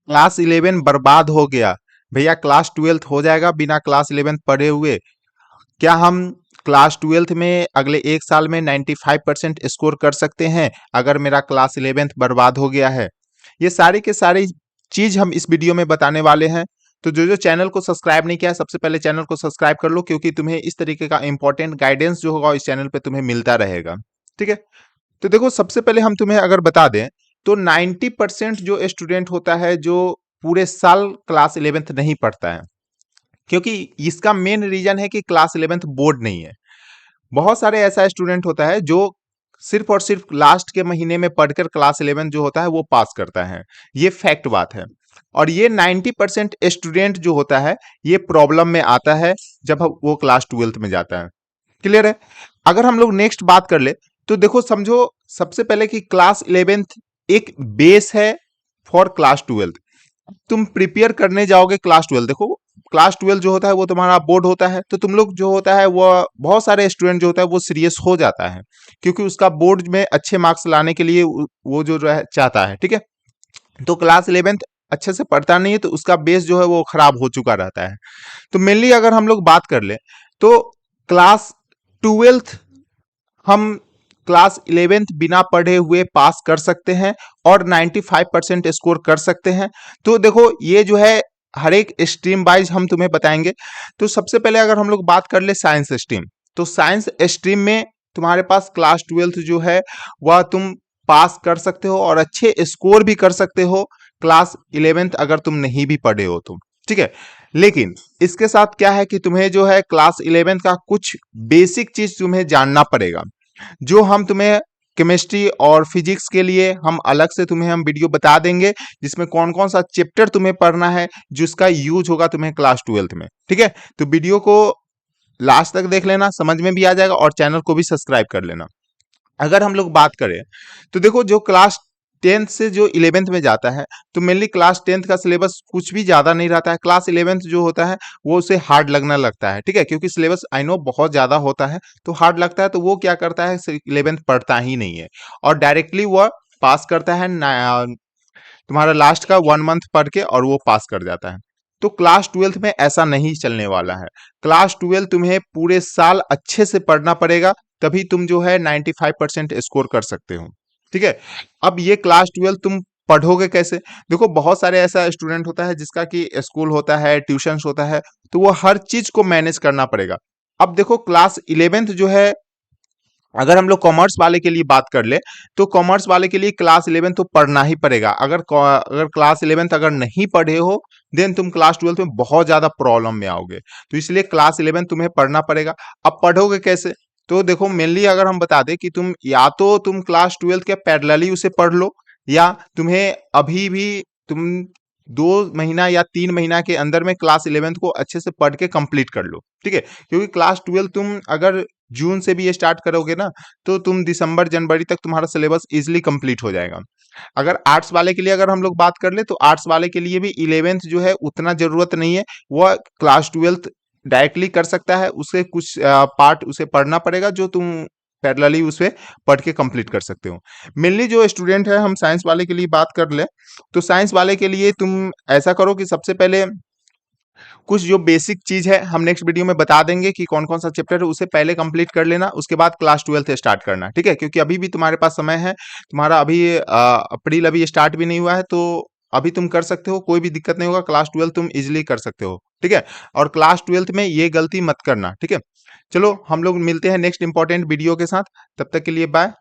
Class 11 बर्बाद हो गया, भैया क्लास 12th हो जाएगा बिना क्लास 11 पढ़े हुए? क्या हम क्लास 12th में अगले एक साल में 95% स्कोर कर सकते हैं अगर मेरा क्लास 11th बर्बाद हो गया है? ये सारी के सारी चीज हम इस वीडियो में बताने वाले हैं। तो जो जो चैनल को सब्सक्राइब नहीं किया है, सबसे पहले चैनल को सब्सक्राइब कर लो, क्योंकि तुम्हें इस तरीके का इंपॉर्टेंट गाइडेंस जो होगा इस चैनल पे तुम्हें मिलता रहेगा। ठीक है, तो देखो सबसे पहले हम तुम्हें अगर बता दें तो 90% जो स्टूडेंट होता है जो पूरे साल क्लास 11th नहीं पढ़ता है, क्योंकि इसका मेन रीजन है कि क्लास 11th बोर्ड नहीं है। बहुत सारे ऐसा स्टूडेंट होता है जो सिर्फ और सिर्फ लास्ट के महीने में पढ़कर क्लास 11 जो होता है वो पास करता है। ये फैक्ट बात है। और ये 90% स्टूडेंट जो होता है ये प्रॉब्लम में आता है जब वो क्लास 12th में जाता है। क्लियर है? अगर हम लोग नेक्स्ट बात कर ले तो देखो समझो सबसे पहले कि क्लास 11th एक बेस है फॉर क्लास 12th। तुम प्रिपेयर करने जाओगे क्लास 12, देखो क्लास 12 जो होता है वो तुम्हारा बोर्ड होता है, तो तुम लोग जो होता है वो बहुत सारे स्टूडेंट जो होता है वो सीरियस हो जाता है, क्योंकि उसका बोर्ड में अच्छे मार्क्स लाने के लिए वो जो चाहता है। ठीक है, तो क्लास 11th अच्छे से पढ़ता नहीं है तो उसका बेस जो है वो खराब हो चुका रहता है। तो मेनली अगर हम लोग बात कर ले तो क्लास 12th हम क्लास 11th बिना पढ़े हुए पास कर सकते हैं और 95% स्कोर कर सकते हैं। तो देखो ये जो है हर एक स्ट्रीम वाइज हम तुम्हें बताएंगे। तो सबसे पहले अगर हम लोग बात कर ले साइंस स्ट्रीम, तो साइंस स्ट्रीम में तुम्हारे पास क्लास 12th जो है वह तुम पास कर सकते हो और अच्छे स्कोर भी कर सकते हो क्लास 11th अगर तुम नहीं भी पढ़े हो तो। ठीक है, लेकिन इसके साथ क्या है कि तुम्हें जो है क्लास 11th का कुछ बेसिक चीज तुम्हें जानना पड़ेगा, जो हम तुम्हें केमिस्ट्री और फिजिक्स के लिए हम अलग से तुम्हें हम वीडियो बता देंगे, जिसमें कौन कौन सा चैप्टर तुम्हें पढ़ना है जिसका यूज होगा तुम्हें क्लास 12th में। ठीक है, तो वीडियो को लास्ट तक देख लेना, समझ में भी आ जाएगा, और चैनल को भी सब्सक्राइब कर लेना। अगर हम लोग बात करें तो देखो जो क्लास 10th से जो 11th में जाता है तो मेनली क्लास 10th का सिलेबस कुछ भी ज्यादा नहीं रहता है। क्लास 11th जो होता है वो उसे हार्ड लगने लगता है। ठीक है, क्योंकि सिलेबस आई नो बहुत ज्यादा होता है तो हार्ड लगता है, तो वो क्या करता है 11th पढ़ता ही नहीं है और डायरेक्टली वह पास करता है तुम्हारा लास्ट का 1 मंथ पढ़ के और वो पास कर जाता है। तो क्लास 12th में ऐसा नहीं चलने वाला है। क्लास 12 तुम्हें पूरे साल अच्छे से पढ़ना पड़ेगा, तभी तुम जो है 95% स्कोर कर सकते हो। ठीक है, अब ये क्लास 12 तुम पढ़ोगे कैसे? देखो बहुत सारे ऐसा स्टूडेंट होता है जिसका कि स्कूल होता है, ट्यूशंस होता है, तो वो हर चीज को मैनेज करना पड़ेगा। अब देखो क्लास 11th जो है, अगर हम लोग कॉमर्स वाले के लिए बात कर ले तो कॉमर्स वाले के लिए क्लास 11 तो पढ़ना ही पड़ेगा। अगर क्लास 11 अगर नहीं पढ़े हो देन तुम क्लास 12 में बहुत ज्यादा प्रॉब्लम में आओगे। तो इसलिए क्लास 11 तुम्हें पढ़ना पड़ेगा। अब पढ़ोगे कैसे? तो देखो मेनली अगर हम बता दें कि तुम या तो तुम क्लास 12 के पैरेलली उसे पढ़ लो, या तुम्हें अभी भी तुम 2 महीना या 3 महीना के अंदर में क्लास 11 को अच्छे से पढ़ के कंप्लीट कर लो। ठीक है, क्योंकि क्लास 12 तुम अगर जून से भी ये स्टार्ट करोगे ना तो तुम दिसंबर जनवरी तक तुम्हारा सिलेबस इजिली कंप्लीट हो जाएगा। अगर आर्ट्स वाले के लिए अगर हम लोग बात कर ले तो आर्ट्स वाले के लिए भी 11th जो है उतना जरूरत नहीं है, वह क्लास 12 डायरेक्टली कर सकता है। उसके कुछ पार्ट उसे पढ़ना पड़ेगा जो तुम पैरेलली उसे पढ़ के कंप्लीट कर सकते हो। मेनली जो स्टूडेंट है, हम साइंस वाले के लिए बात कर ले तो साइंस वाले के लिए तुम ऐसा करो कि सबसे पहले कुछ जो बेसिक चीज है हम नेक्स्ट वीडियो में बता देंगे कि कौन कौन सा चैप्टर है, उसे पहले कंप्लीट कर लेना, उसके बाद क्लास 12 स्टार्ट करना। ठीक है, क्योंकि अभी भी तुम्हारे पास समय है, तुम्हारा अभी अप्रैल अभी स्टार्ट भी नहीं हुआ है, तो अभी तुम कर सकते हो, कोई भी दिक्कत नहीं होगा। क्लास 12 तुम इजिली कर सकते हो। ठीक है, और क्लास 12 में ये गलती मत करना। ठीक है, चलो हम लोग मिलते हैं नेक्स्ट इंपॉर्टेंट वीडियो के साथ, तब तक के लिए बाय।